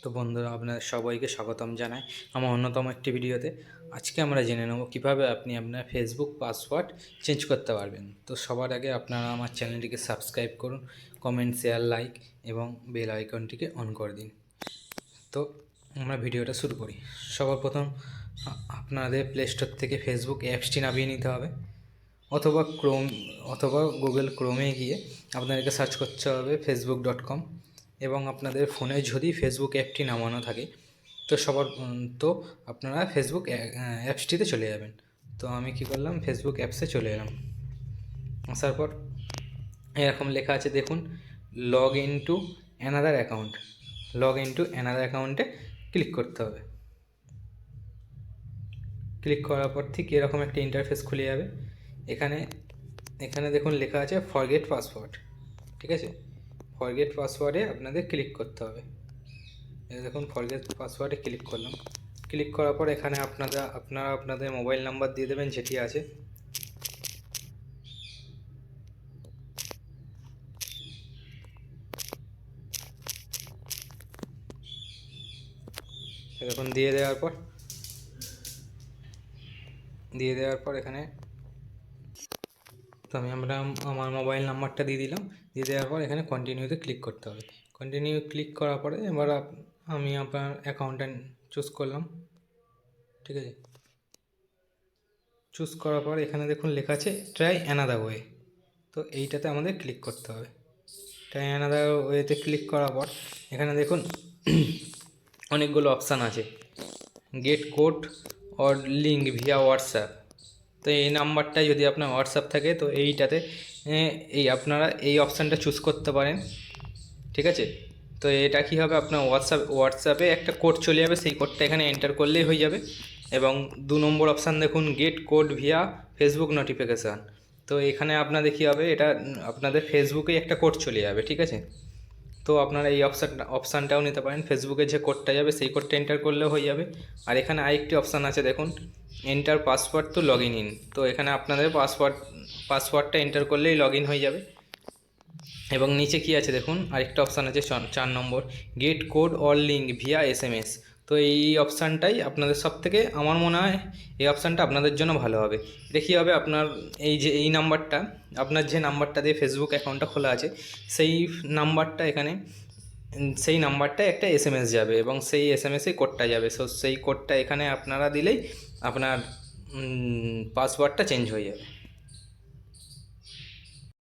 তো বন্ধুরা, আপনাদের সবাইকে স্বাগতম জানাই আমার অন্যতম একটি ভিডিওতে। আজকে আমরা জেনে নেব কীভাবে আপনি আপনার ফেসবুক পাসওয়ার্ড চেঞ্জ করতে পারবেন। তো সবার আগে আপনারা আমার চ্যানেলটিকে সাবস্ক্রাইব করুন, কমেন্ট, শেয়ার, লাইক এবং বেল আইকনটিকে অন করে দিন। তো আমরা ভিডিওটা শুরু করি। সবার প্রথম আপনাদের প্লে স্টোর থেকে ফেসবুক অ্যাপসটি নামিয়ে নিতে হবে, অথবা গুগল ক্রোমে গিয়ে আপনাদেরকে সার্চ করতে হবে facebook.com। এবং আপনাদের ফোনে যদি ফেসবুক অ্যাপটি নামানো থাকে তো আপনারা ফেসবুক অ্যাপসটিতে চলে যাবেন। তো আমি কি করলাম, ফেসবুক অ্যাপসে চলে এলাম। আসার পর এরকম লেখা আছে, দেখুন, লগ ইন টু অ্যানাদার অ্যাকাউন্টে ক্লিক করতে হবে। ক্লিক করার পর ঠিক এরকম একটা ইন্টারফেস খুলে যাবে। এখানে দেখুন লেখা আছে ফরগেট পাসওয়ার্ড। ঠিক আছে, ফরগেট পাসওয়ার্ডে আপনাদের ক্লিক করতে হবে। দেখুন, ফরগেট পাসওয়ার্ডে ক্লিক করলাম। ক্লিক করার পর এখানে আপনারা আপনাদের মোবাইল নাম্বার দিয়ে দেবেন যেটি আছে। দেখুন, দিয়ে দেওয়ার পর এখানে তো আমি আমার মোবাইল নাম্বারটা দিয়ে দিলাম। দিয়ে দেওয়ার পর এখানে কন্টিনিউতে ক্লিক করতে হবে। কন্টিনিউ ক্লিক করার পরে এবার আমি আপনার অ্যাকাউন্টটা চুজ করলাম। ঠিক আছে, চুজ করার পর এখানে দেখুন লেখা আছে ট্রাই অ্যানাদার ওয়ে। তো এইটাতে আমাদের ক্লিক করতে হবে। ট্রাই অ্যানাদার ওয়েতে ক্লিক করার পর এখানে দেখুন অনেকগুলো অপশান আছে, get code or link via WhatsApp. তো এই নাম্বারটায় যদি আপনার হোয়াটসঅ্যাপ থাকে তো এইটাতে আপনারা এই অপশানটা চুজ করতে পারেন। ঠিক আছে, তো এটা কী হবে, আপনার হোয়াটসঅ্যাপে একটা কোড চলে যাবে, সেই কোডটা এখানে এন্টার করলেই হয়ে যাবে। এবং 2 নম্বর অপশান দেখুন, gate code Villa Facebook notification. তো এখানে আপনাদের কী হবে, এটা আপনাদের ফেসবুকেই একটা কোড চলে যাবে। ঠিক আছে, তো আপনারা এই অপশানটাও নিতে পারেন। ফেসবুকে যে কোডটা যাবে সেই কোডটা এন্টার করলেও হয়ে যাবে। আর এখানে আরেকটি অপশান আছে, দেখুন, enter password to log in. তো এখানে আপনাদের পাসওয়ার্ডটা এন্টার করলেই লগ ইন হয়ে যাবে। এবং নিচে কি আছে দেখুন, আরেকটা অপশান আছে 4 নম্বর, gate code or link via SMS। তো এই অপশানটাই আপনাদের সবথেকে, আমার মনে হয় এই অপশানটা আপনাদের জন্য ভালো হবে। এটা কী হবে, আপনার এই নাম্বারটা, আপনার যে নাম্বারটা দিয়ে ফেসবুক অ্যাকাউন্টটা খোলা আছে সেই নাম্বারটায় একটা SMS যাবে এবং সেই SMS-এ কোডটা যাবে। সেই কোডটা এখানে আপনারা দিলেই আপনার পাসওয়ার্ডটা চেঞ্জ হয়ে যাবে।